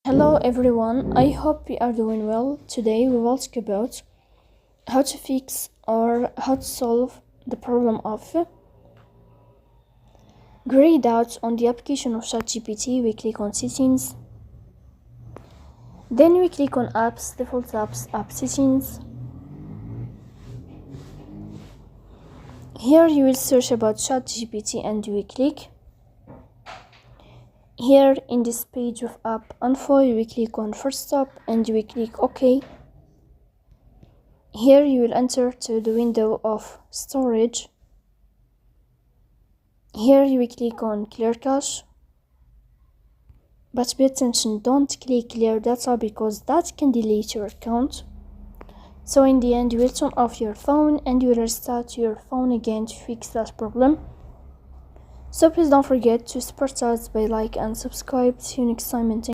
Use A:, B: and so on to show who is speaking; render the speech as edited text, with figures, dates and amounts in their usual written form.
A: Hello everyone, I hope we are doing well. Today we will talk about how to fix or how to solve the problem of grayed out on the application of ChatGPT. We click on settings, then we click on apps, default apps, app settings. Here you will search about ChatGPT and we click. Here in this page of app info, we click on first stop and we click OK. Here you will enter to the window of storage. Here you will click on clear cache. But pay attention, don't click clear data because that can delete your account. So in the end you will turn off your phone and you will restart your phone again to fix that problem. So please don't forget to support us by like and subscribe. See you next time and thank you.